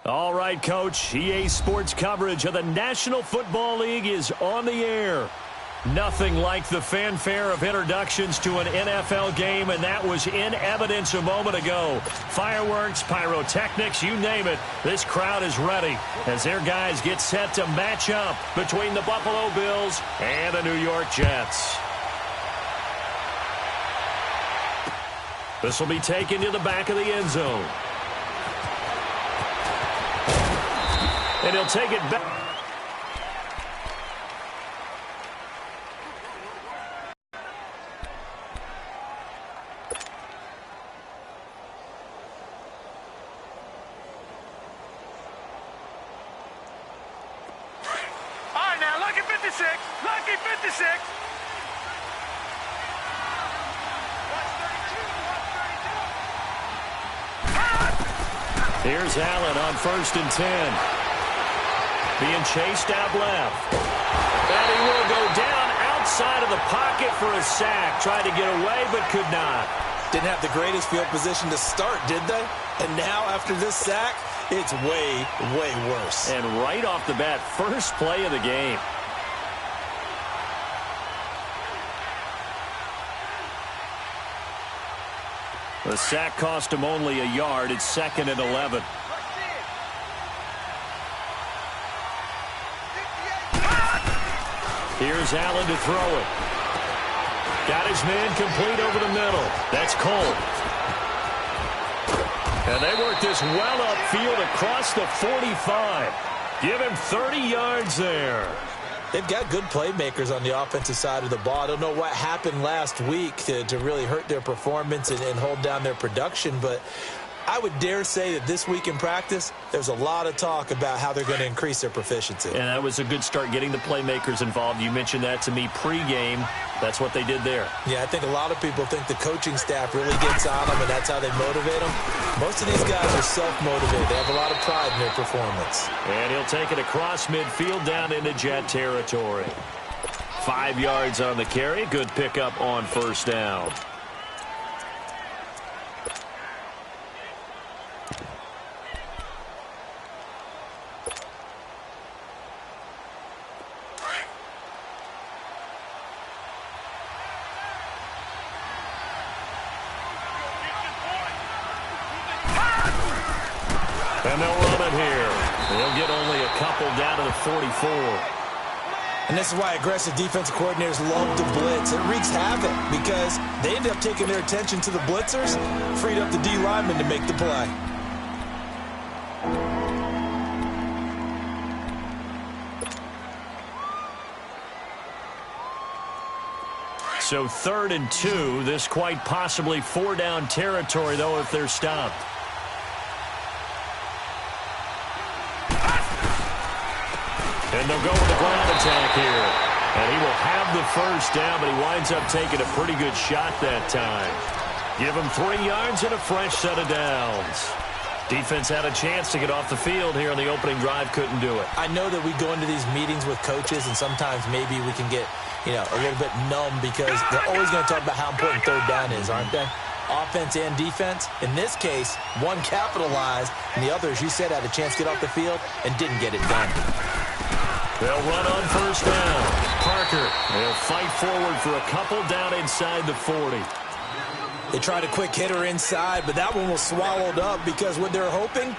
All right, Coach. EA Sports coverage of the National Football League is on the air. Nothing like the fanfare of introductions to an NFL game, and that was in evidence a moment ago. Fireworks, pyrotechnics, you name it. This crowd is ready as their guys get set to match up between the Buffalo Bills and the New York Jets. This will be taken to the back of the end zone. And he'll take it back. All right, now, lucky 56. Lucky 56. Here's Allen on 1st and 10. Being chased out left. And he will go down outside of the pocket for a sack. Tried to get away, but could not. Didn't have the greatest field position to start, did they? And now, after this sack, it's way, way worse. And right off the bat, first play of the game. The sack cost him only a yard. It's 2nd and 11. Here's Allen to throw it. Got his man complete over the middle. That's Cole. And they work this well upfield across the 45. Give him 30 yards there. They've got good playmakers on the offensive side of the ball. I don't know what happened last week to really hurt their performance and hold down their production, but I would dare say that this week in practice, there's a lot of talk about how they're going to increase their proficiency. And that was a good start, getting the playmakers involved. You mentioned that to me pregame. That's what they did there. Yeah, I think a lot of people think the coaching staff really gets on them, and that's how they motivate them. Most of these guys are self-motivated. They have a lot of pride in their performance. And he'll take it across midfield down into Jet territory. 5 yards on the carry. Good pickup on 1st down. And they'll run it here. They'll get only a couple down to the 44. And this is why aggressive defensive coordinators love to blitz. It wreaks havoc because they end up taking their attention to the blitzers, freed up the D lineman to make the play. So 3rd and 2. This quite possibly 4-down territory, though, if they're stopped. And they'll go with the ground attack here. And he will have the 1st down, but he winds up taking a pretty good shot that time. Give him 3 yards and a fresh set of downs. Defense had a chance to get off the field here on the opening drive, couldn't do it. I know that we go into these meetings with coaches, and sometimes maybe we can get, a little bit numb because they're always going to talk about how important 3rd down is, aren't they? Offense and defense. In this case, one capitalized, and the other, as you said, had a chance to get off the field and didn't get it done. They'll run on 1st down. Parker, they'll fight forward for a couple down inside the 40. They tried a quick hitter inside, but that one was swallowed up because what they're hoping,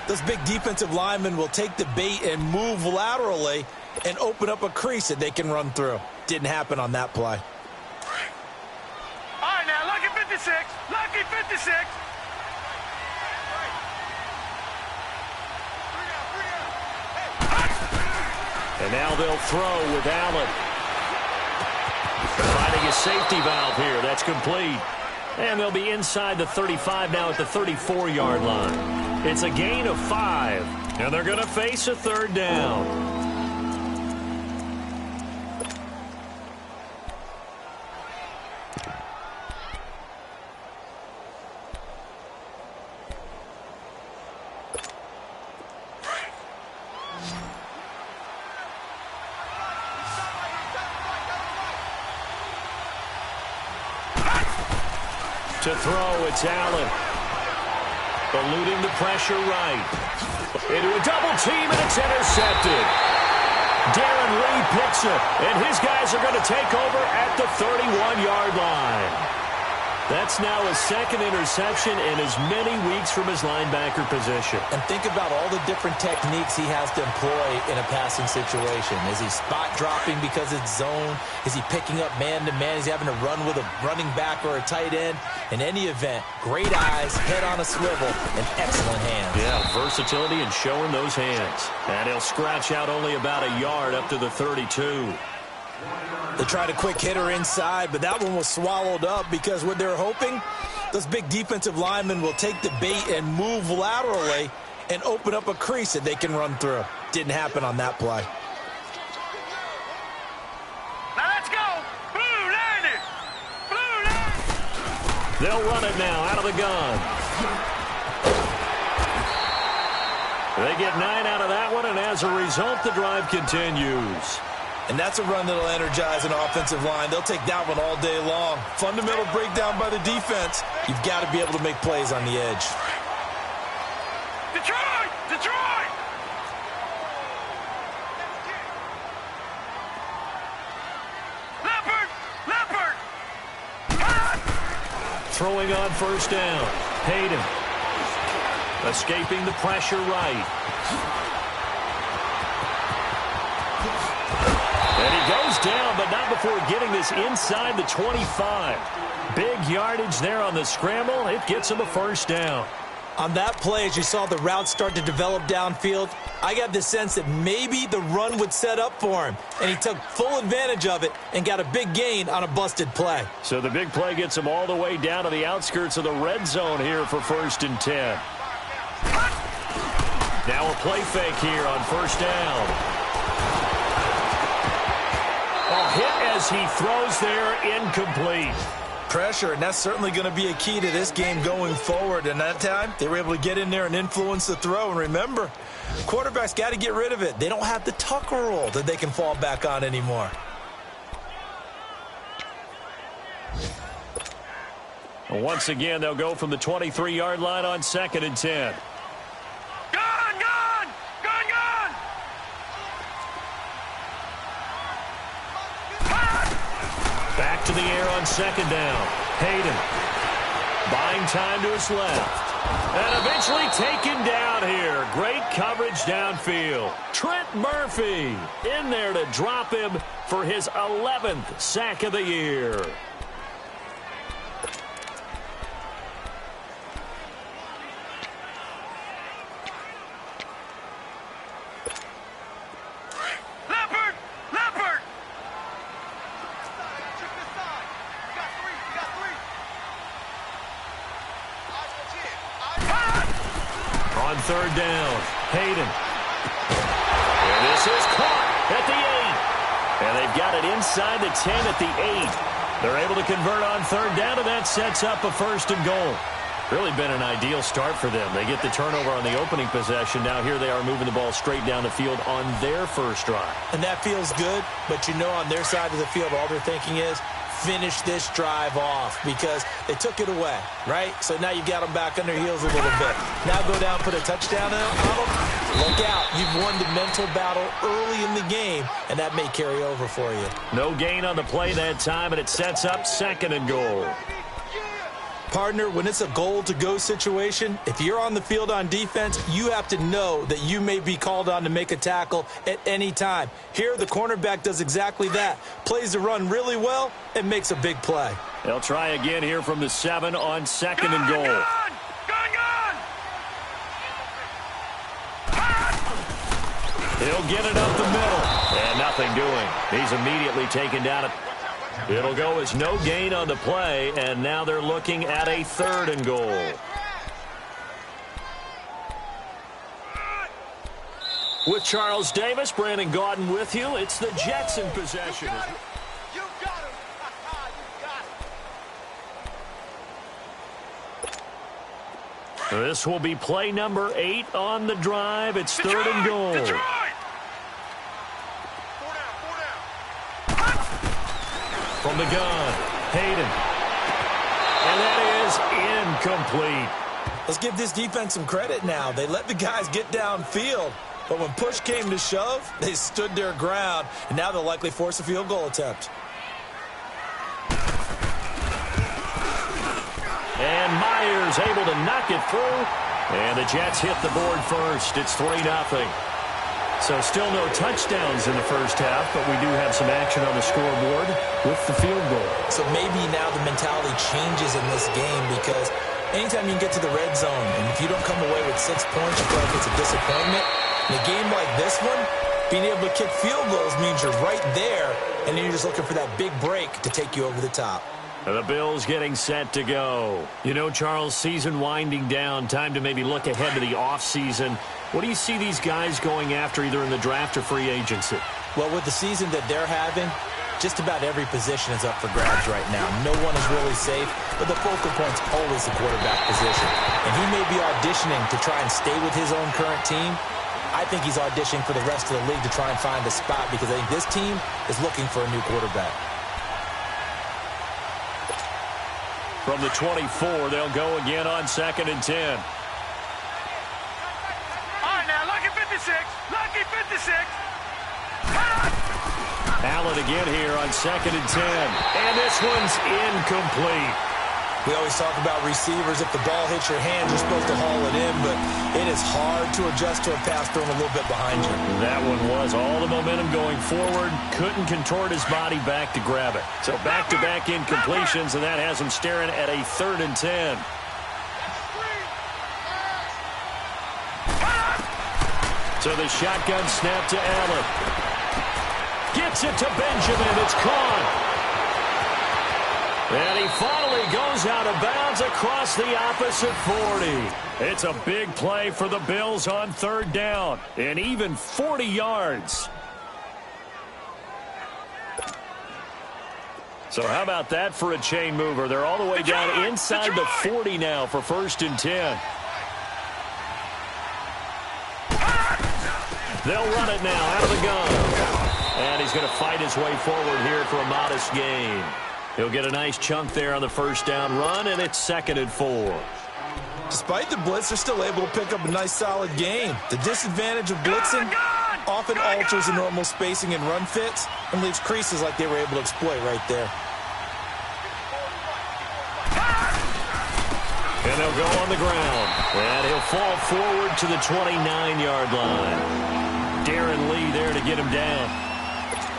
those big defensive linemen will take the bait and move laterally and open up a crease that they can run through. Didn't happen on that play. All right, now, lucky 56. Lucky 56. And now they'll throw with Allen. Finding a safety valve here. That's complete. And they'll be inside the 35 now at the 34-yard line. It's a gain of 5. And they're going to face a 3rd down. To throw, it's Allen. Eluding the pressure right. Into a double team, and it's intercepted. Darren Lee picks it, and his guys are going to take over at the 31-yard line. That's now his second interception in as many weeks from his linebacker position. And think about all the different techniques he has to employ in a passing situation. Is he spot dropping because it's zone? Is he picking up man-to-man? Is he having to run with a running back or a tight end? In any event, great eyes, head on a swivel, and excellent hands. Yeah, versatility and showing those hands. And he'll scratch out only about a yard up to the 32. They tried a quick hitter inside, but that one was swallowed up because what they're hoping, those big defensive linemen will take the bait and move laterally and open up a crease that they can run through. Didn't happen on that play. Now let's go. Blue Niners. Blue Niners. They'll run it now out of the gun. They get 9 out of that one, and as a result, the drive continues. And that's a run that'll energize an offensive line. They'll take that one all day long. Fundamental breakdown by the defense. You've got to be able to make plays on the edge. Detroit! Detroit! Leopard! Leopard! Throwing on first down. Hayden. Escaping the pressure right. And he goes down, but not before getting this inside the 25. Big yardage there on the scramble. It gets him a first down. On that play, as you saw the route start to develop downfield, I got the sense that maybe the run would set up for him. And he took full advantage of it and got a big gain on a busted play. So the big play gets him all the way down to the outskirts of the red zone here for 1st and 10. Now a play fake here on first down. A hit as he throws there, incomplete. Pressure, and that's certainly going to be a key to this game going forward. And that time, they were able to get in there and influence the throw. And remember, quarterbacks got to get rid of it. They don't have the tuck rule that they can fall back on anymore. And once again, they'll go from the 23-yard line on 2nd and 10. Back to the air on 2nd down. Hayden buying time to his left. And eventually taken down here. Great coverage downfield. Trent Murphy in there to drop him for his 11th sack of the year. On 3rd down, Hayden. And this is caught at the 8. And they've got it inside the 10 at the 8. They're able to convert on 3rd down, and that sets up a 1st and goal. Really been an ideal start for them. They get the turnover on the opening possession. Now here they are moving the ball straight down the field on their first drive. And that feels good, but you know on their side of the field all they're thinking is, finish this drive off because they took it away, right? So now you've got them back on their heels a little bit. Now go down, put a touchdown on them. Look out. You've won the mental battle early in the game, and that may carry over for you. No gain on the play that time, and it sets up 2nd and goal. Partner, when it's a goal-to-go situation, if you're on the field on defense, you have to know that you may be called on to make a tackle at any time. Here, the cornerback does exactly that. Plays the run really well and makes a big play. They'll try again here from the 7 on 2nd and goal. He'll get it up the middle. And nothing doing. He's immediately taken down at... It'll go as no gain on the play, and now they're looking at a 3rd and goal. With Charles Davis, Brandon Gaudin with you. It's the Jets in possession. You got him. You got him. This will be play number 8 on the drive. It's Detroit, 3rd and goal. Detroit. From the gun, Hayden. And that is incomplete. Let's give this defense some credit now. They let the guys get downfield, but when push came to shove, they stood their ground, and now they'll likely force a field goal attempt. And Myers able to knock it through, and the Jets hit the board first. It's 3-0. So still no touchdowns in the first half, but we do have some action on the scoreboard with the field goal. So maybe now the mentality changes in this game because anytime you can get to the red zone, and if you don't come away with 6 points, you feel like it's a disappointment. In a game like this one, being able to kick field goals means you're right there, and then you're just looking for that big break to take you over the top. The Bills getting set to go. You know, Charles, season winding down, time to maybe look ahead to the offseason. What do you see these guys going after either in the draft or free agency? Well, with the season that they're having, just about every position is up for grabs right now. No one is really safe, but the focal point's always the quarterback position. And he may be auditioning to try and stay with his own current team. I think he's auditioning for the rest of the league to try and find a spot because I think this team is looking for a new quarterback. From the 24, they'll go again on 2nd and 10. All right, now, lucky 56. Lucky 56. Allen again here on 2nd and 10. And this one's incomplete. We always talk about receivers. If the ball hits your hand, you're supposed to haul it in, but it is hard to adjust to a pass thrown a little bit behind you. That one was all the momentum going forward. Couldn't contort his body back to grab it. So back-to-back incompletions, and that has him staring at a 3rd and 10. So the shotgun snap to Allen. Gets it to Benjamin. It's caught. And he finally goes out of bounds across the opposite 40. It's a big play for the Bills on 3rd down. And even 40 yards. So how about that for a chain mover? They're all the way down inside the 40 now for 1st and 10. They'll run it now out of the gun. And he's going to fight his way forward here for a modest gain. He'll get a nice chunk there on the 1st down run, and it's 2nd and 4. Despite the blitz, they're still able to pick up a nice, solid gain. The disadvantage of blitzing often alters the normal spacing and run fits and leaves creases like they were able to exploit right there. And they'll go on the ground. And he'll fall forward to the 29-yard line. Darren Lee there to get him down.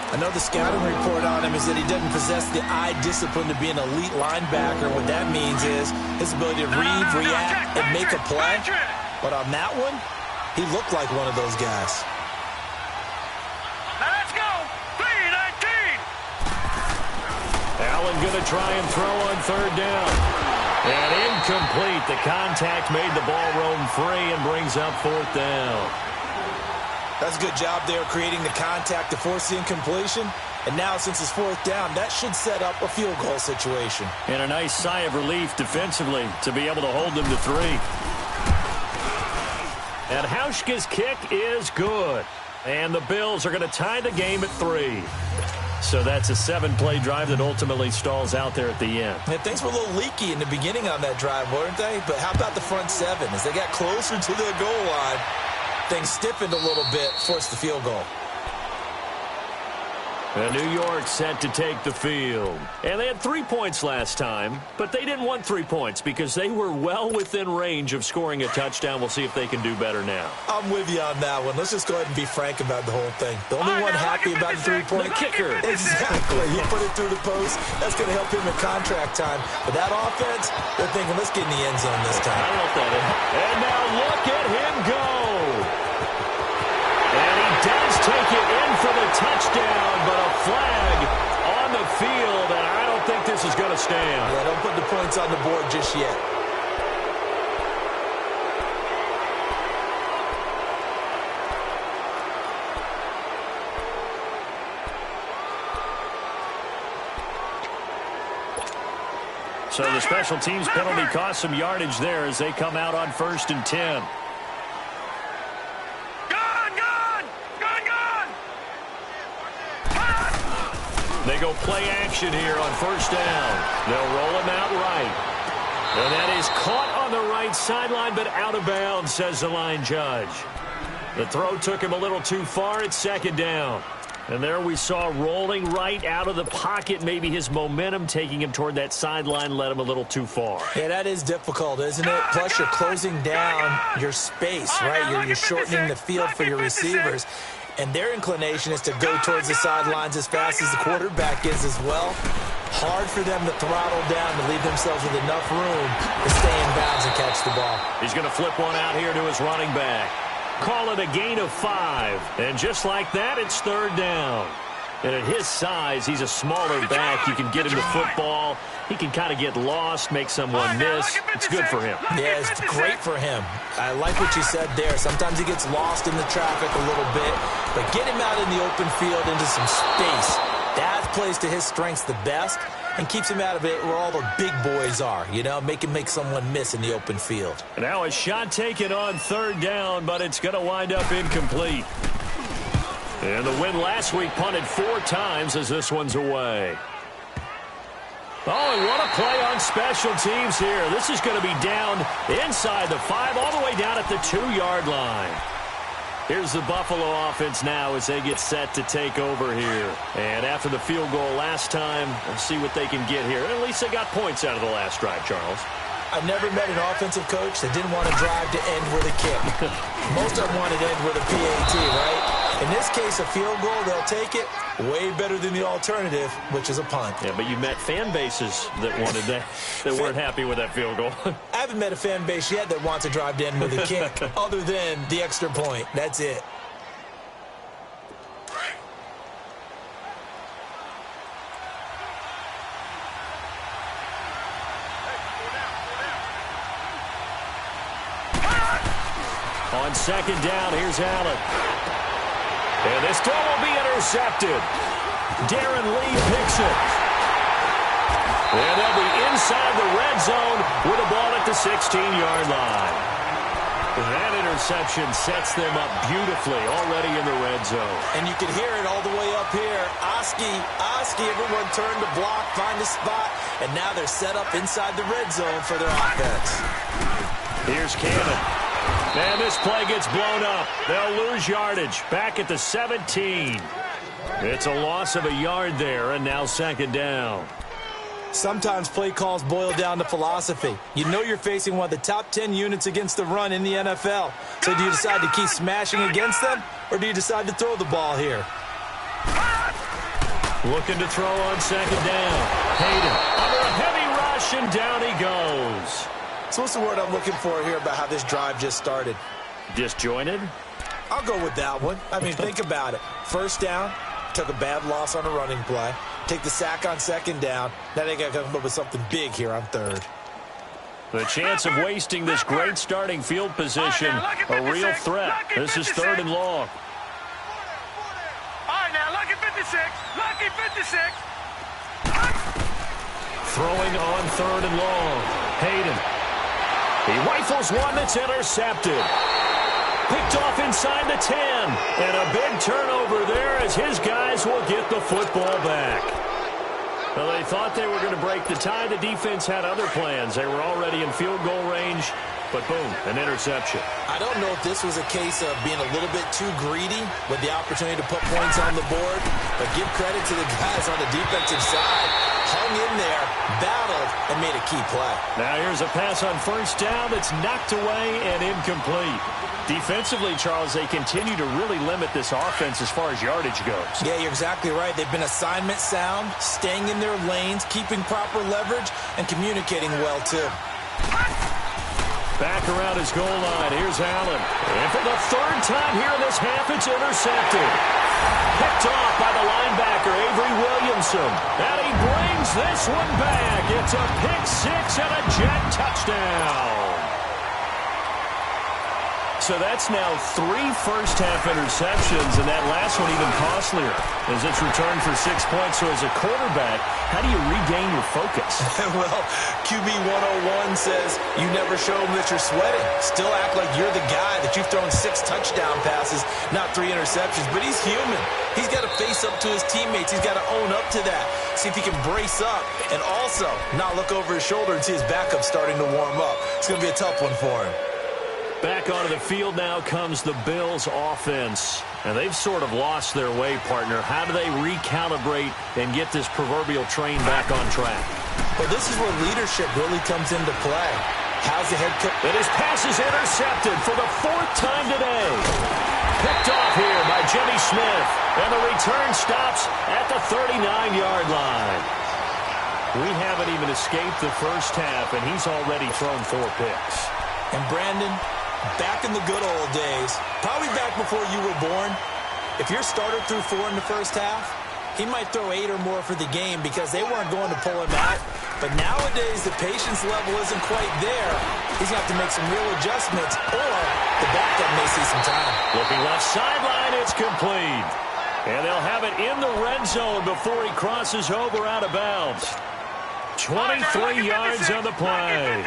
I know the scouting report on him is that he doesn't possess the eye discipline to be an elite linebacker. What that means is his ability to read, react, and make a play. But on that one, he looked like one of those guys. Now let's go. 3-19. Allen going to try and throw on 3rd down. And incomplete. The contact made the ball roam free and brings up 4th down. That's a good job there creating the contact to force the incompletion. And now, since it's 4th down, that should set up a field goal situation. And a nice sigh of relief defensively to be able to hold them to 3. And Hauschka's kick is good. And the Bills are going to tie the game at 3. So that's a 7-play drive that ultimately stalls out there at the end. Yeah, things were a little leaky in the beginning on that drive, weren't they? But how about the front 7? As they got closer to the goal line, things stiffened a little bit, forced the field goal. And New York set to take the field. And they had 3 points last time, but they didn't want 3 points because they were well within range of scoring a touchdown. We'll see if they can do better now. I'm with you on that one. Let's just go ahead and be frank about the whole thing. The only one happy about the 3-point kicker. Exactly. He put it through the post. That's going to help him in contract time. But that offense, they're thinking, let's get in the end zone this time. I love that. And now look at him go. And he does take it in for the touchdown, but a flag on the field, and I don't think this is going to stand. Yeah, don't put the points on the board just yet. So the special teams penalty cost some yardage there as they come out on 1st and 10. They go play action here on 1st down. They'll roll him out right. And that is caught on on the right sideline, but out of bounds, says the line judge. The throw took him a little too far. It's second down. And there we saw rolling right out of the pocket. Maybe his momentum taking him toward that sideline led him a little too far. Yeah, that is difficult, isn't it? Plus, you're closing down your space, right? You're shortening the field for your receivers. And their inclination is to go towards the sidelines as fast as the quarterback is as well. Hard for them to throttle down to leave themselves with enough room to stay in bounds and catch the ball. He's going to flip one out here to his running back. Call it a gain of 5. And just like that, it's third down. And at his size, he's a smaller back. You can get him the football. He can kind of get lost, make someone miss. It's good for him. Yeah, it's great for him. I like what you said there. Sometimes he gets lost in the traffic a little bit. But get him out in the open field into some space. That plays to his strengths the best and keeps him out of it where all the big boys are, you know, make someone miss in the open field. And now a shot taken on third down, but it's going to wind up incomplete. And the win last week punted 4 times as this one's away. Oh, and what a play on special teams here. This is going to be down inside the 5, all the way down at the 2-yard line. Here's the Buffalo offense now as they get set to take over here. And after the field goal last time, we'll see what they can get here. At least they got points out of the last drive, Charles. I've never met an offensive coach that didn't want to drive to end with a kick. Most of them want to end with a PAT, right? In this case, a field goal, they'll take it. Way better than the alternative, which is a punt. Yeah, but you met fan bases that wanted that, that weren't happy with that field goal. I haven't met a fan base yet that wants to drive to end with a kick, other than the extra point. That's it. On second down, here's Allen. And this throw will be intercepted. Darren Lee picks it. And they'll be inside the red zone with a ball at the 16-yard line. That interception sets them up beautifully already in the red zone. And you can hear it all the way up here. Oski, everyone turned to block, find a spot, and now they're set up inside the red zone for their offense. Here's Cannon. And this play gets blown up. They'll lose yardage back at the 17. It's a loss of a yard there, and now second down. Sometimes play calls boil down to philosophy. You know you're facing one of the top 10 units against the run in the NFL. So do you decide to keep smashing against them, or do you decide to throw the ball here? Looking to throw on second down. Hayden under a heavy rush, and down he goes. So what's the word I'm looking for here about how this drive just started? Disjointed? I'll go with that one. I mean, think about it. First down, took a bad loss on a running play. Take the sack on second down. Now they got to come up with something big here on third. The chance of wasting this great starting field position, a real threat. This is third and long. All right, now, lucky 56. Lucky 56. Throwing on third and long. Hayden. He rifles one that's intercepted. Picked off inside the 10. And a big turnover there as his guys will get the football back. Well, they thought they were going to break the tie. The defense had other plans. They were already in field goal range. But boom, an interception. I don't know if this was a case of being a little bit too greedy with the opportunity to put points on the board. But give credit to the guys on the defensive side. Hung in there, battled, and made a key play. Now here's a pass on first down that's knocked away and incomplete. Defensively, Charles, they continue to really limit this offense as far as yardage goes. Yeah, you're exactly right. They've been assignment sound, staying in their lanes, keeping proper leverage, and communicating well, too. Back around his goal line. Here's Allen. And for the third time here in this half, it's intercepted. Picked off by the linebacker, Avery Williamson. And he brings this one back. It's a pick six and a jet touchdown. so that's now 3 first-half interceptions, and that last one even costlier as it's returned for 6 points. So as a quarterback, how do you regain your focus? Well, QB 101 says you never show them that you're sweating. Still act like you're the guy that you've thrown 6 touchdown passes, not 3 interceptions. But he's human. He's got to face up to his teammates. He's got to own up to that. See if he can brace up and also not look over his shoulder and see his backup starting to warm up. It's going to be a tough one for him. Back onto the field now comes the Bills offense. And they've sort of lost their way, partner. How do they recalibrate and get this proverbial train back on track? Well, this is where leadership really comes into play. How's the head coach? And his pass is intercepted for the 4th time today. Picked off here by Jimmy Smith. And the return stops at the 39-yard line. We haven't even escaped the first half, and he's already thrown 4 picks. And Brandon, back in the good old days, probably back before you were born, if your starter threw 4 in the first half, he might throw 8 or more for the game because they weren't going to pull him out. But nowadays, the patience level isn't quite there. He's going to have to make some real adjustments, or the backup may see some time. Looking left sideline, it's complete. And they'll have it in the red zone before he crosses over out of bounds. 23 yards on the play.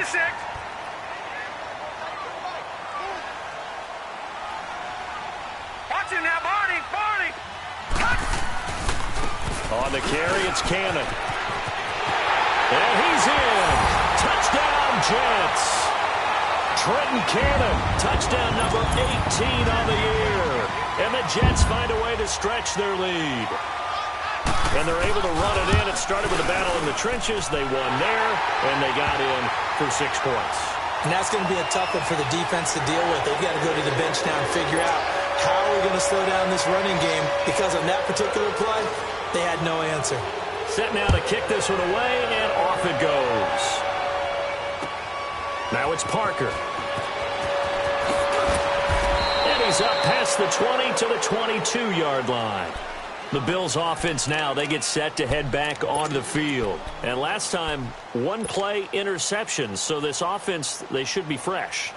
Watch him now, Barney. On the carry, it's Cannon. And he's in. Touchdown, Jets. Trenton Cannon, touchdown number 18 on the year. And the Jets find a way to stretch their lead. And they're able to run it in. It started with a battle in the trenches. They won there, and they got in for 6 points. And that's going to be a tough one for the defense to deal with. They've got to go to the bench now and figure out how are we going to slow down this running game, because on that particular play, they had no answer. Set now to kick this one away, and off it goes. Now it's Parker. And he's up past the 20 to the 22-yard line. The Bills offense now, they get set to head back onto the field. And last time, 1 play interception. So this offense, they should be fresh.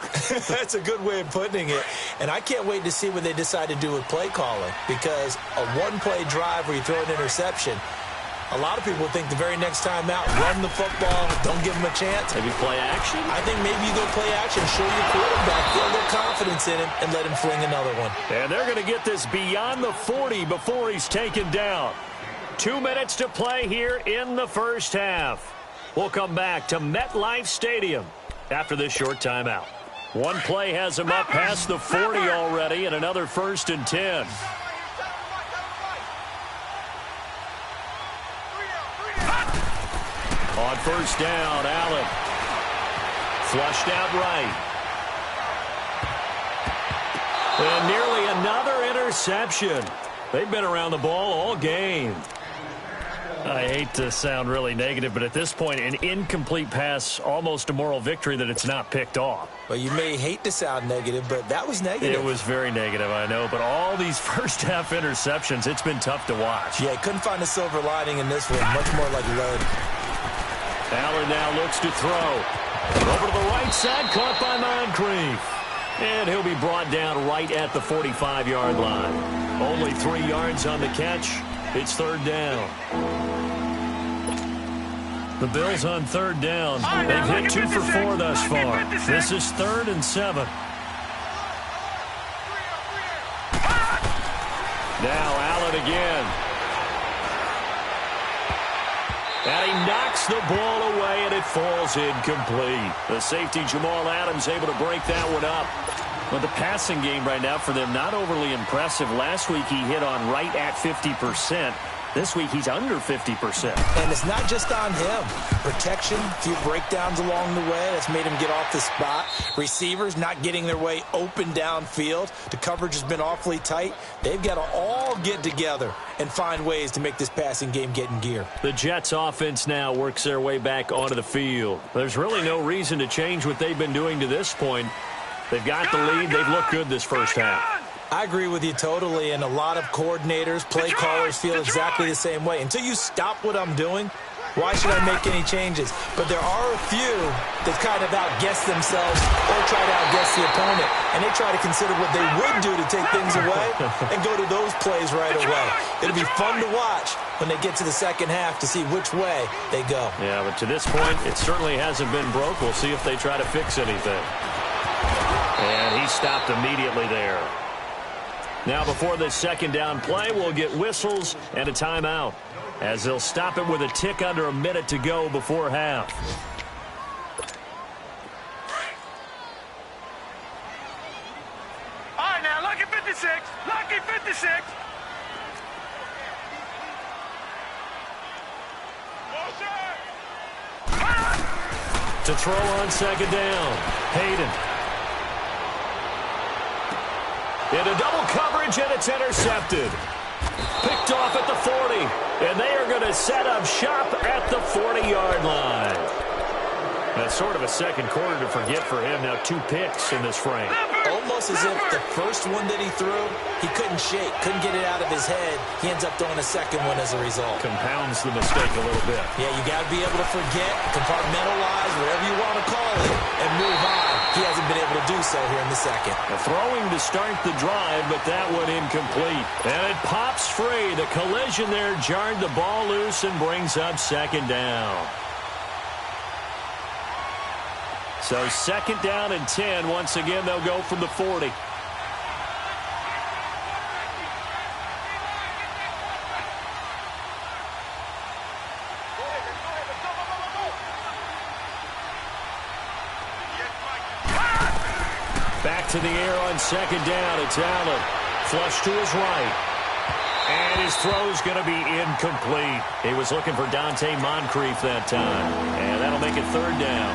That's a good way of putting it. And I can't wait to see what they decide to do with play calling, because a 1-play drive where you throw an interception, a lot of people think the very next time out, run the football, don't give them a chance. Maybe play action? I think maybe you go play action, show your quarterback, feel a little confidence in him, and let him fling another one. And they're going to get this beyond the 40 before he's taken down. 2 minutes to play here in the first half. We'll come back to MetLife Stadium after this short timeout. 1 play has him up past the 40 already, and another 1st and 10. On 1st down, Allen. Flushed out right. And nearly another interception. They've been around the ball all game. I hate to sound really negative, but at this point, an incomplete pass, almost a moral victory that it's not picked off. Well, you may hate to sound negative, but that was negative. It was very negative, I know. But all these first-half interceptions, it's been tough to watch. Yeah, couldn't find a silver lining in this one. Much more like lead. Allen now looks to throw. Over to the right side, caught by Moncrief. And he'll be brought down right at the 45-yard line. Only 3 yards on the catch. It's 3rd down. The Bills on 3rd down. They've hit 2 for 4 thus far. This is 3rd and 7. Now Allen again. And he knocks the ball away, and it falls incomplete. The safety, Jamal Adams, able to break that one up. But the passing game right now for them, not overly impressive. Last week he hit on right at 50%. This week he's under 50%. And it's not just on him. Protection, a few breakdowns along the way. That's made him get off the spot. Receivers not getting their way open downfield. The coverage has been awfully tight. They've got to all get together and find ways to make this passing game get in gear. The Jets offense now works their way back onto the field. There's really no reason to change what they've been doing to this point. They've got the lead. They've looked good this first half. I agree with you totally, and a lot of coordinators, play callers feel exactly the same way. Until you stop what I'm doing, Why should I make any changes? But there are a few that kind of outguess themselves or try to outguess the opponent, and they try to consider what they would do to take things away and go to those plays right away. It'll be fun to watch when they get to the second half to see which way they go. Yeah, but to this point, it certainly hasn't been broke. We'll see if they try to fix anything. And he stopped immediately there. Now, before this second down play, we'll get whistles and a timeout, as they'll stop it with a tick under a minute to go before half. All right, now, lucky 56. Lucky 56. To throw on second down, Hayden. Into double coverage, and it's intercepted. Picked off at the 40, and they are going to set up shop at the 40-yard line. That's sort of a second quarter to forget for him. Now 2 picks in this frame. Almost as if the first one that he threw, he couldn't shake, couldn't get it out of his head. He ends up throwing a second one as a result. Compounds the mistake a little bit. Yeah, you got to be able to forget, compartmentalize, whatever you want to call it, and move on. He hasn't been able to do so here in the second. Throwing to start the drive, but that one incomplete. And it pops free. The collision there jarred the ball loose and brings up second down. So second down and 10. Once again, they'll go from the 40. Back to the air on second down. It's Allen. Flush to his right. And his throw's going to be incomplete. He was looking for Dante Moncrief that time. And that'll make it third down.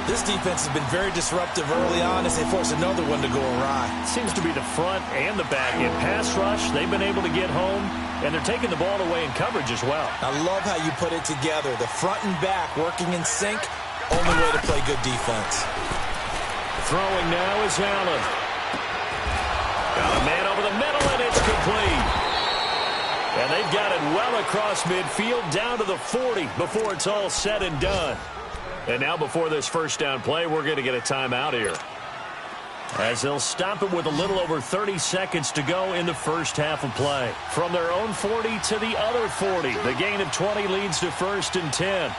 This defense has been very disruptive early on as they force another one to go awry. Seems to be the front and the back. In pass rush, they've been able to get home, and they're taking the ball away in coverage as well. I love how you put it together. The front and back working in sync, only way to play good defense. Throwing now is Allen. Got a man over the middle, and it's complete. And they've got it well across midfield down to the 40 before it's all said and done. And now before this first down play, we're going to get a timeout here, as they'll stop it with a little over 30 seconds to go in the first half of play. From their own 40 to the other 40. The gain of 20 leads to first and 10.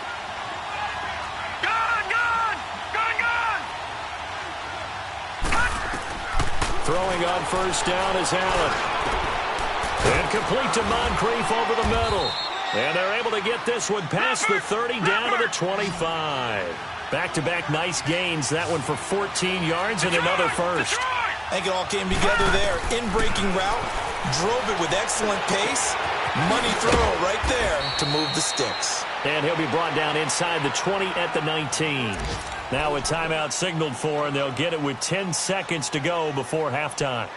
Throwing on first down is Allen. And complete to Moncrief over the middle. And they're able to get this one past the 30 down to the 25. Back-to-back nice gains. That one for 14 yards and another first. I think it all came together there. In-breaking route. Drove it with excellent pace. Money throw right there to move the sticks. And he'll be brought down inside the 20 at the 19. Now a timeout signaled for, and they'll get it with 10 seconds to go before halftime.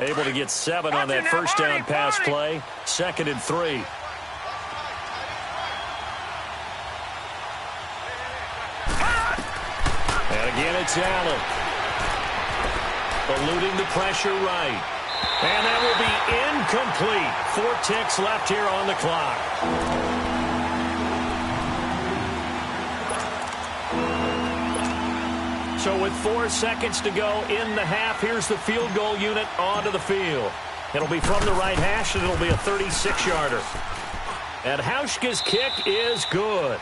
Able to get 7 on that first down pass play. Second and 3. And again, it's Allen. Eluding the pressure right. And that will be incomplete. 4 ticks left here on the clock. So with 4 seconds to go in the half, here's the field goal unit onto the field. It'll be from the right hash, and it'll be a 36-yarder. And Hauschka's kick is good.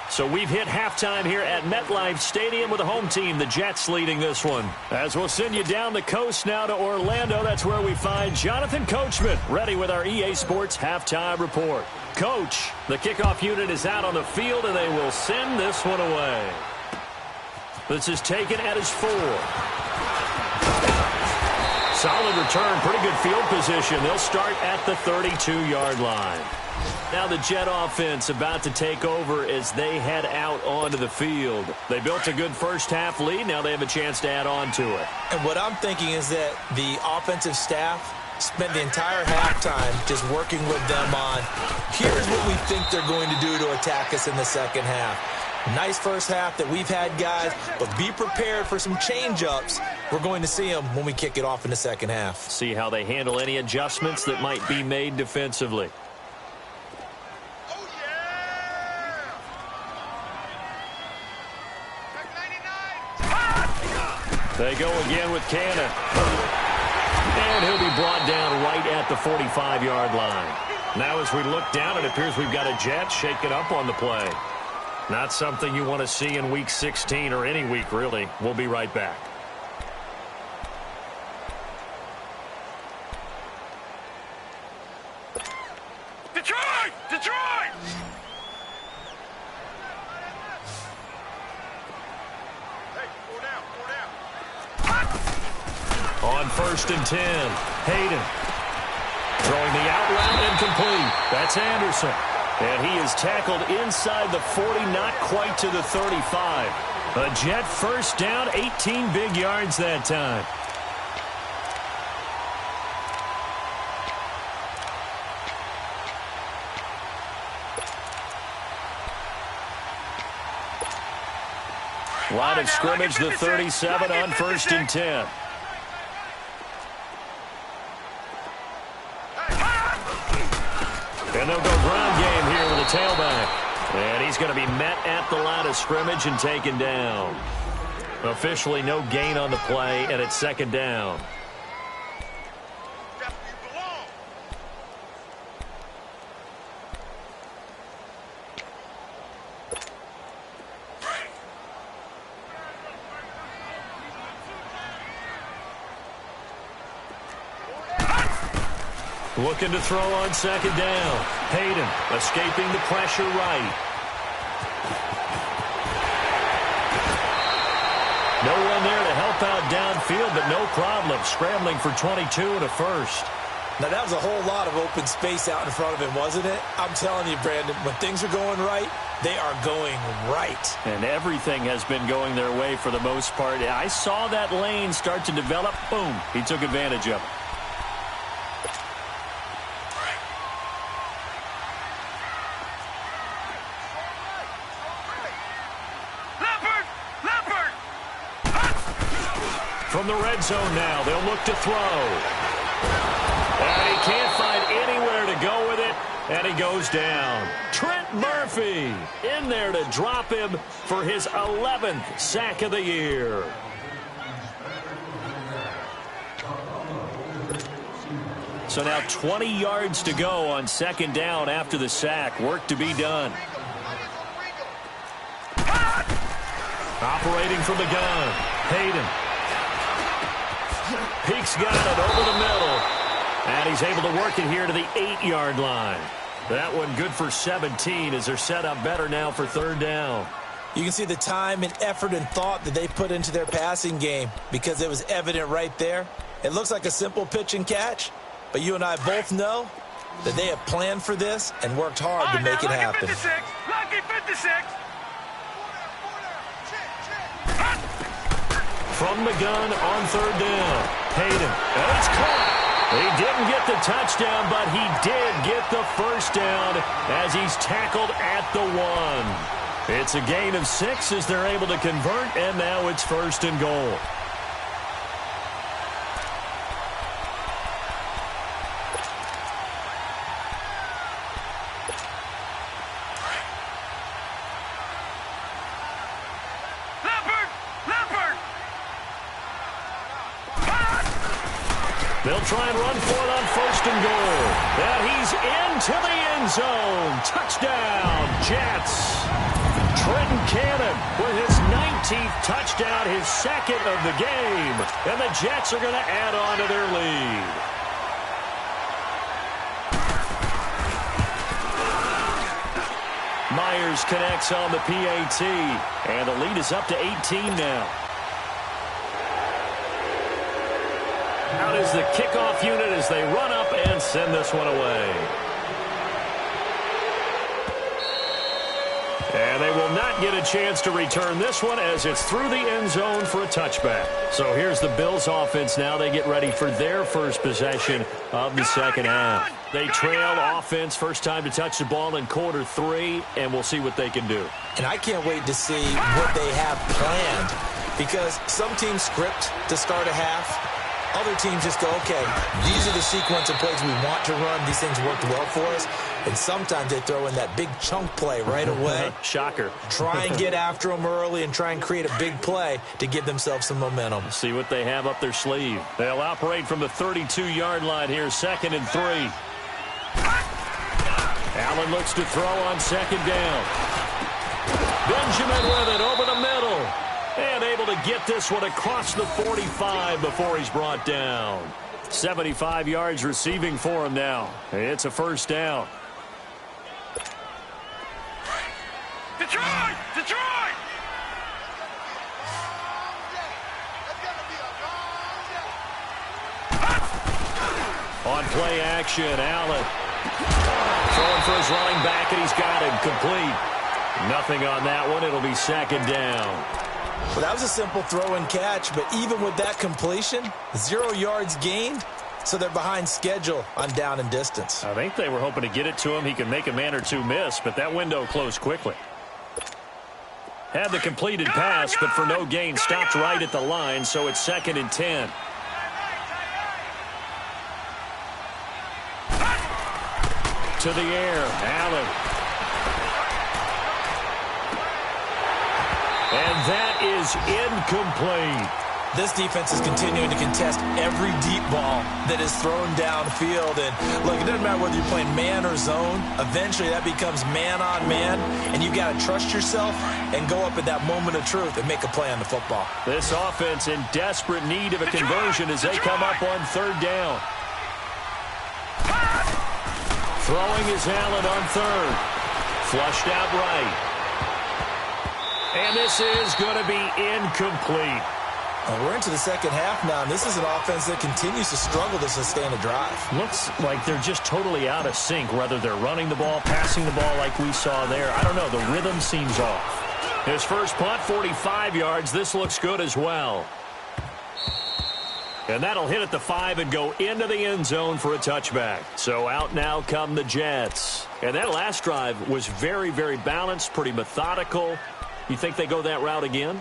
So we've hit halftime here at MetLife Stadium with the home team, the Jets, leading this one. As we'll send you down the coast now to Orlando, that's where we find Jonathan Coachman, ready with our EA Sports halftime report. Coach, the kickoff unit is out on the field, and they will send this one away. This is taken at his 4. Solid return, pretty good field position. They'll start at the 32-yard line. Now the Jet offense about to take over as they head out onto the field. They built a good first half lead. Now they have a chance to add on to it. And what I'm thinking is that the offensive staff spent the entire halftime just working with them on, here's what we think they're going to do to attack us in the second half. Nice first half that we've had, guys, but be prepared for some change-ups. We're going to see them when we kick it off in the second half. See how they handle any adjustments that might be made defensively. They go again with Cannon. And he'll be brought down right at the 45-yard line. Now as we look down, it appears we've got a Jet shaking up on the play. Not something you want to see in Week 16 or any week, really. We'll be right back. Detroit! Detroit! Hey, 4 down, 4 down. On 1st and 10, Hayden. Throwing the out route incomplete. That's Anderson. And he is tackled inside the 40, not quite to the 35. A Jet first down, 18 big yards that time. Line of scrimmage, the 37 on 1st and 10. And they'll go ground game here with a tailback. And he's going to be met at the line of scrimmage and taken down. Officially no gain on the play, and it's 2nd down. Looking to throw on 2nd down. Hayden escaping the pressure right. No one there to help out downfield, but no problem. Scrambling for 22 and a first. Now, that was a whole lot of open space out in front of him, wasn't it? I'm telling you, Brandon, when things are going right, they are going right. And everything has been going their way for the most part. I saw that lane start to develop. Boom. He took advantage of it. From the red zone now, they'll look to throw. And he can't find anywhere to go with it, and he goes down. Trent Murphy in there to drop him for his 11th sack of the year. So now 20 yards to go on 2nd down after the sack. Work to be done. Operating from the gun, Hayden. Peek's got it over the middle. And he's able to work it here to the 8-yard line. That one good for 17 as they're set up better now for 3rd down. You can see the time and effort and thought that they put into their passing game because it was evident right there. It looks like a simple pitch and catch, but you and I both know that they have planned for this and worked hard to make it happen. Lucky 56. From the gun on 3rd down. Hayden. And it's caught. He didn't get the touchdown, but he did get the first down as he's tackled at the 1. It's a gain of 6 as they're able to convert, and now it's 1st and goal. They'll try and run for it on 1st and goal. And he's into the end zone. Touchdown, Jets. Trenton Cannon with his 19th touchdown, his 2nd of the game. And the Jets are going to add on to their lead. Myers connects on the PAT. And the lead is up to 18 now. Out is the kickoff unit as they run up and send this one away. And they will not get a chance to return this one as it's through the end zone for a touchback. So here's the Bills offense now. They get ready for their first possession of the 2nd half. They trail offense, first time to touch the ball in quarter 3, and we'll see what they can do. And I can't wait to see what they have planned because some teams script to start a half. Other teams just go, okay, these are the sequence of plays we want to run. These things worked well for us. And sometimes they throw in that big chunk play right away. Shocker. Try and get after them early and try and create a big play to give themselves some momentum. See what they have up their sleeve. They'll operate from the 32-yard line here, 2nd and 3. Allen looks to throw on 2nd down. Benjamin with it over the middle. And able to get this one across the 45 before he's brought down. 75 yards receiving for him now. It's a 1st down. Detroit! Detroit! On play action, Allen throwing for his running back, and he's got him complete. Nothing on that one. It'll be 2nd down. Well, that was a simple throw and catch, but even with that completion, 0 yards gained, so they're behind schedule on down and distance. I think they were hoping to get it to him. He could make a man or two miss, but that window closed quickly. Had the completed pass, but for no gain, stopped right at the line, so it's 2nd and 10. To the air, Allen. And that is incomplete. This defense is continuing to contest every deep ball that is thrown downfield. And, look, it doesn't matter whether you're playing man or zone. Eventually, that becomes man-on-man, and you've got to trust yourself and go up at that moment of truth and make a play on the football. This offense in desperate need of a conversion as they come up on 3rd down. Throwing is Allen on 3rd. Flushed out right. And this is going to be incomplete. And we're into the 2nd half now, and this is an offense that continues to struggle to sustain a drive. Looks like they're just totally out of sync, whether they're running the ball, passing the ball like we saw there. I don't know. The rhythm seems off. His first punt, 45 yards. This looks good as well. And that'll hit at the 5 and go into the end zone for a touchback. So out now come the Jets. And that last drive was very, very balanced, pretty methodical. You think they go that route again?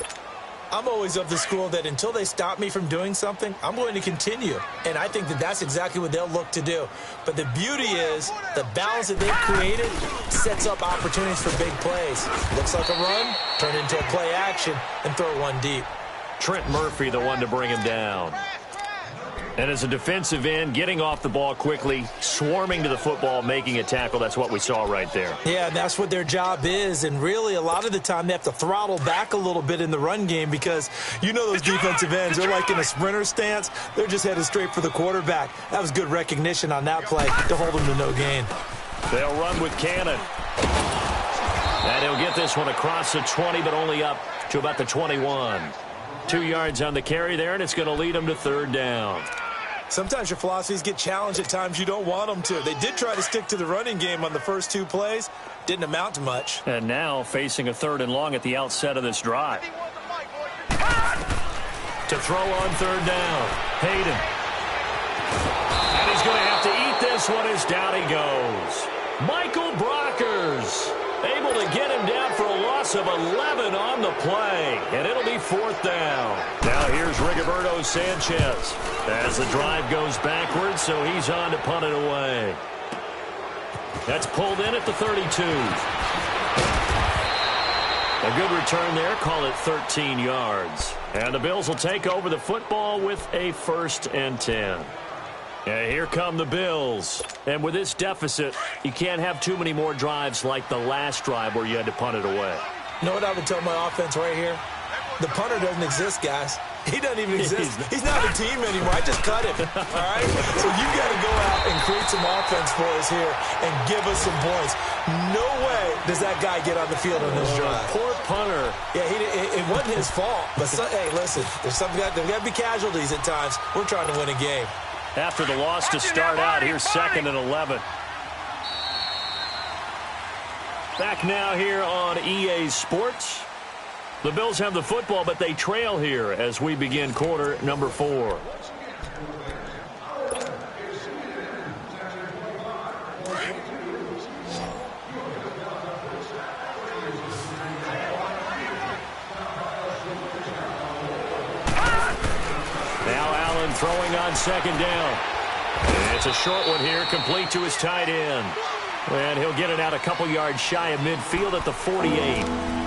I'm always of the school that until they stop me from doing something, I'm going to continue. And I think that that's exactly what they'll look to do. But the beauty is the balance that they've created sets up opportunities for big plays. Looks like a run, turn into a play action, and throw one deep. Trent Murphy, the one to bring him down. And as a defensive end, getting off the ball quickly, swarming to the football, making a tackle, that's what we saw right there. Yeah, and that's what their job is. And really, a lot of the time, they have to throttle back a little bit in the run game because you know those defensive ends, they're like in a sprinter stance. They're just headed straight for the quarterback. That was good recognition on that play to hold them to no gain. They'll run with Cannon. And he'll get this one across the 20, but only up to about the 21. 2 yards on the carry there, and it's going to lead them to 3rd down. Sometimes your philosophies get challenged at times you don't want them to. They did try to stick to the running game on the first 2 plays. Didn't amount to much. And now facing a 3rd and long at the outset of this drive. To throw on 3rd down. Hayden. And he's going to have to eat this one as down he goes. Michael Brockers able to get him down for a loss of 11 on the play. And it'll be 4th down. Now here's Rigoberto Sanchez as the drive goes backwards, so he's on to punt it away. That's pulled in at the 32. A good return there. Call it 13 yards. And the Bills will take over the football with a 1st and 10. And here come the Bills. And with this deficit, you can't have too many more drives like the last drive where you had to punt it away. You know what I would tell my offense right here? The punter doesn't exist, guys. He doesn't even exist. He's not a team anymore. I just cut him, all right? So you've got to go out and create some offense for us here and give us some points. No way does that guy get on the field on this drive. Poor punter. Yeah, it wasn't his fault. But, hey, listen, there's got to be casualties at times. We're trying to win a game. After the loss to start out, here's 2nd and 11. Back now here on EA Sports. The Bills have the football, but they trail here as we begin quarter number 4. Now Allen throwing on 2nd down. And it's a short one here, complete to his tight end. And he'll get it out a couple yards shy of midfield at the 48.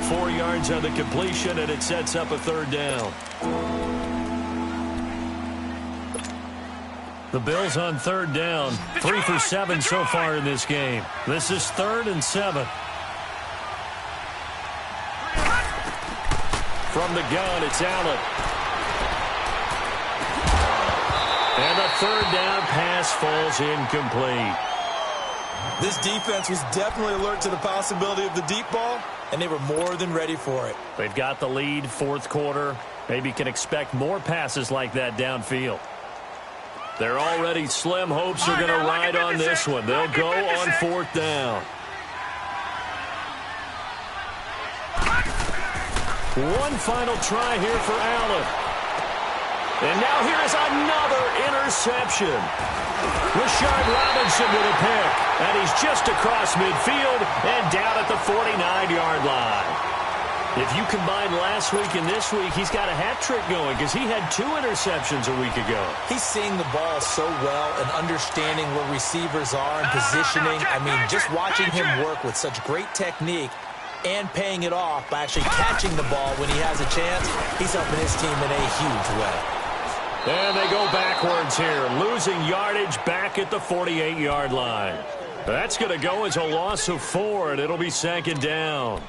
4 yards on the completion, and it sets up a third down. The Bills on third down. 3 for 7 so far in this game. This is 3rd and 7. From the gun, it's Allen. And the third down pass falls incomplete. This defense was definitely alert to the possibility of the deep ball, and they were more than ready for it. They've got the lead, 4th quarter. Maybe can expect more passes like that downfield. They're already slim hopes are going to ride on this one. They'll go on 4th down. One final try here for Allen. And now here is another interception. Rashard Robinson with a pick. And he's just across midfield and down at the 49-yard line. If you combine last week and this week, he's got a hat trick going because he had 2 interceptions a week ago. He's seeing the ball so well and understanding where receivers are and positioning. I mean, just watching him work with such great technique and paying it off by actually catching the ball when he has a chance, he's helping his team in a huge way. And they go backwards here, losing yardage back at the 48-yard line. That's going to go as a loss of 4, and it'll be 2nd down.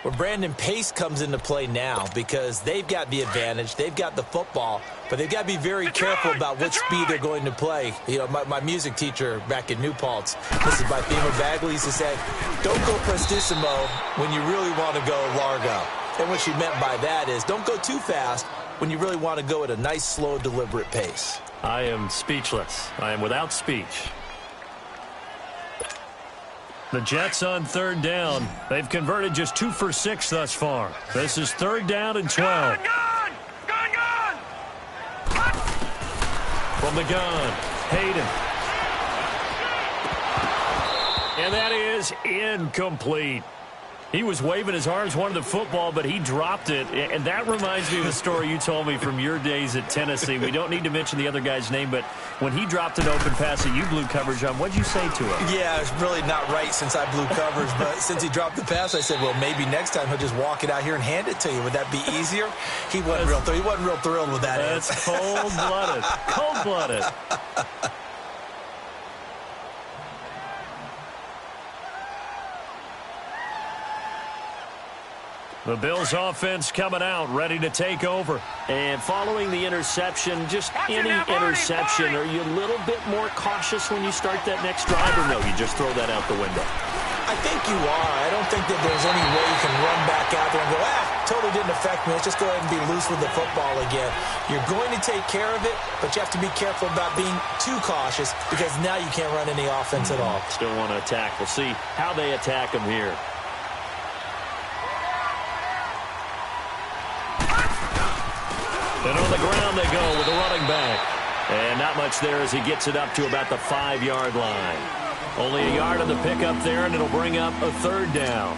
Well, Brandon, pace comes into play now because they've got the advantage. They've got the football, but they've got to be very careful about what speed they're going to play. You know, my music teacher back in New Paltz, this is by Thema Bagley, used to say, don't go prestissimo when you really want to go largo. And what she meant by that is don't go too fast when you really want to go at a nice, slow, deliberate pace. I am speechless. I am without speech. The Jets on 3rd down. They've converted just 2 for 6 thus far. This is 3rd down and 12. Gun! From the gun, Hayden. And that is incomplete. He was waving his arms, wanted the football, but he dropped it. And that reminds me of the story you told me from your days at Tennessee. We don't need to mention the other guy's name, but when he dropped an open pass that you blew coverage on, what'd you say to him? Yeah, it's really not right since I blew coverage, but since he dropped the pass, I said, well, maybe next time he'll just walk it out here and hand it to you. Would that be easier? He wasn't real thrilled with that. That's cold-blooded. Cold-blooded. The Bills offense coming out, ready to take over. And following the interception, just any interception, are you a little bit more cautious when you start that next drive, or no, you just throw that out the window? I think you are. I don't think that there's any way you can run back out there and go, totally didn't affect me. Let's just go ahead and be loose with the football again. You're going to take care of it, but you have to be careful about being too cautious because now you can't run any offense at all. Still want to attack. We'll see how they attack them here. And on the ground they go with a running back. And not much there as he gets it up to about the 5-yard line. Only a yard on the pickup there, and it'll bring up a 3rd down.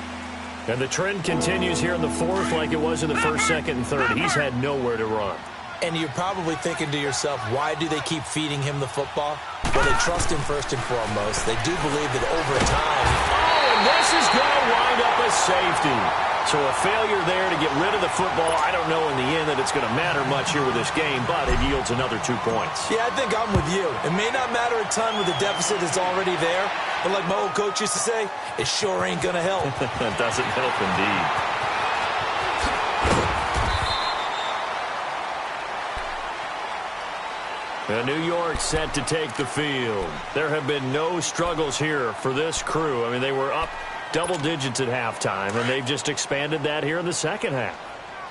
And the trend continues here in the 4th like it was in the 1st, 2nd, and 3rd. He's had nowhere to run. And you're probably thinking to yourself, why do they keep feeding him the football? Well, they trust him first and foremost. They do believe that over time... Oh, and this is going to wind up a safety. So a failure there to get rid of the football. I don't know in the end that it's going to matter much here with this game, but it yields another 2 points. Yeah, I think I'm with you. It may not matter a ton with the deficit that's already there, but like my old coach used to say, it sure ain't going to help. That doesn't help indeed. New York set to take the field. There have been no struggles here for this crew. I mean, they were up double digits at halftime, and they've just expanded that here in the second half.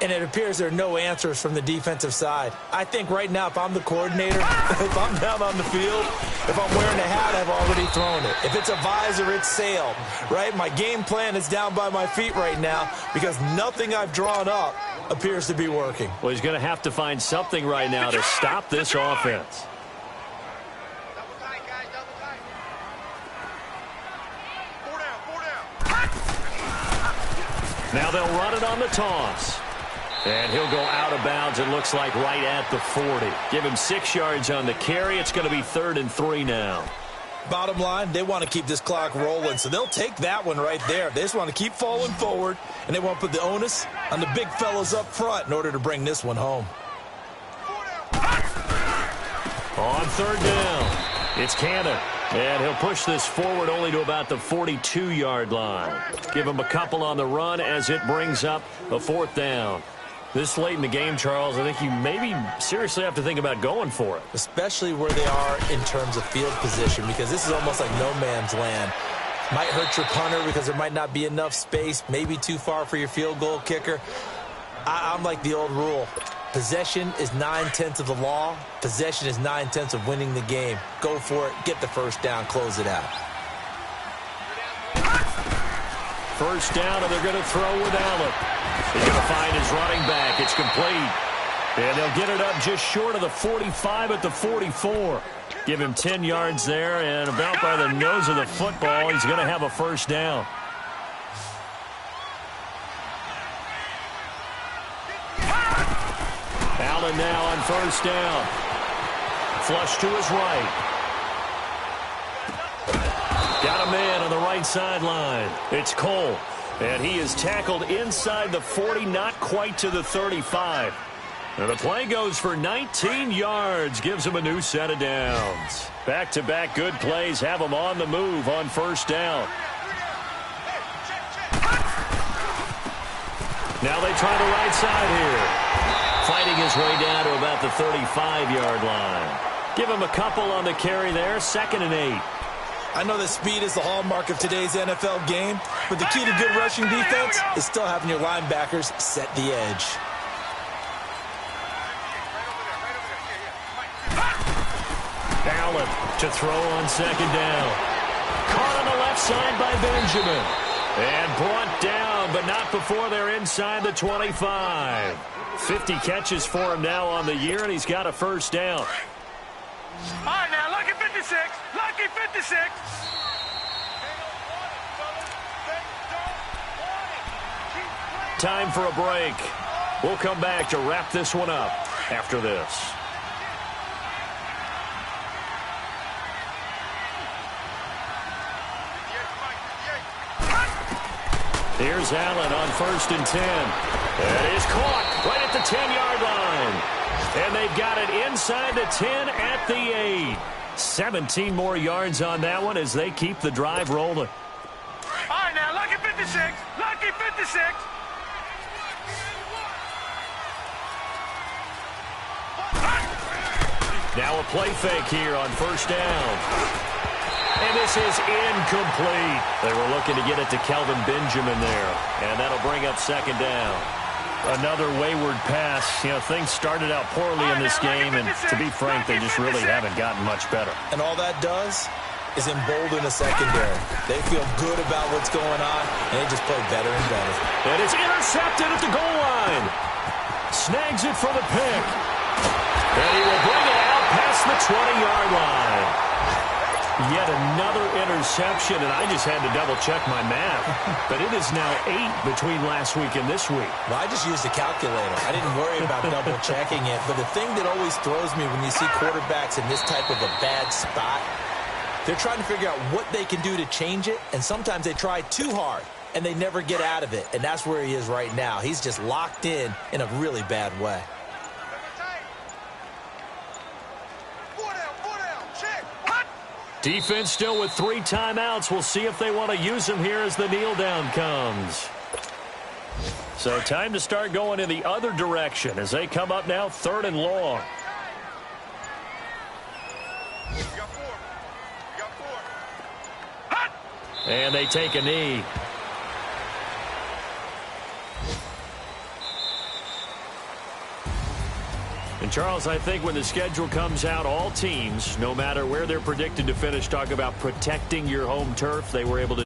And it appears there are no answers from the defensive side. I think right now, if I'm the coordinator, if I'm down on the field, if I'm wearing a hat, I've already thrown it. If it's a visor, it's sailed, right? My game plan is down by my feet right now because nothing I've drawn up appears to be working. Well, he's going to have to find something right now to stop this offense. Now they'll run it on the toss. And he'll go out of bounds, it looks like, right at the 40. Give him 6 yards on the carry. It's going to be 3rd and 3 now. Bottom line, they want to keep this clock rolling, so they'll take that one right there. They just want to keep falling forward, and they want to put the onus on the big fellas up front in order to bring this one home. On third down, it's Cannon. And he'll push this forward only to about the 42-yard line. Give him a couple on the run as it brings up a fourth down. This late in the game, Charles, I think you maybe seriously have to think about going for it. Especially where they are in terms of field position, because this is almost like no man's land. Might hurt your punter because there might not be enough space, maybe too far for your field goal kicker. I'm like the old rule. Possession is 9/10 of the law. Possession is 9/10 of winning the game. Go for it. Get the first down. Close it out. First down, and they're going to throw with Allen. He's going to find his running back. It's complete. And they'll get it up just short of the 45 at the 44. Give him 10 yards there, and about by the nose of the football, he's going to have a first down. Allen now on first down. Flush to his right. Got a man on the right sideline. It's Cole. And he is tackled inside the 40, not quite to the 35. And the play goes for 19 yards. Gives him a new set of downs. Back-to-back good plays have him on the move on first down. Now they try the right side here. Fighting his way down to about the 35-yard line. Give him a couple on the carry there. 2nd and 8. I know that speed is the hallmark of today's NFL game, but the key to good rushing defense is still having your linebackers set the edge. Allen to throw on 2nd down. Caught on the left side by Benjamin. And brought down, but not before they're inside the 25. 50 catches for him now on the year, and he's got a first down. All right, now, lucky 56. Lucky 56. Time for a break. We'll come back to wrap this one up after this. Here's Allen on 1st and 10. It is caught right at the 10-yard line. And they've got it inside the 10 at the 8. 17 more yards on that one as they keep the drive rolling. All right, now, lucky 56. Lucky 56. Now a play fake here on first down. And this is incomplete. They were looking to get it to Kelvin Benjamin there. And that'll bring up 2nd down. Another wayward pass. You know, things started out poorly in this game, and to be frank, they just really haven't gotten much better. And all that does is embolden the secondary. They feel good about what's going on, and they just play better and better. And it's intercepted at the goal line. Snags it for the pick. And he will bring it out past the 20-yard line. Yet another interception, and I just had to double-check my math. But it is now 8 between last week and this week. Well, I just used a calculator. I didn't worry about double-checking it. But the thing that always throws me when you see quarterbacks in this type of a bad spot, they're trying to figure out what they can do to change it, and sometimes they try too hard, and they never get out of it. And that's where he is right now. He's just locked in a really bad way. Defense still with 3 timeouts. We'll see if they want to use them here as the kneel down comes. So time to start going in the other direction as they come up now 3rd and long. And they take a knee. And, Charles, I think when the schedule comes out, all teams, no matter where they're predicted to finish, talk about protecting your home turf. They were able to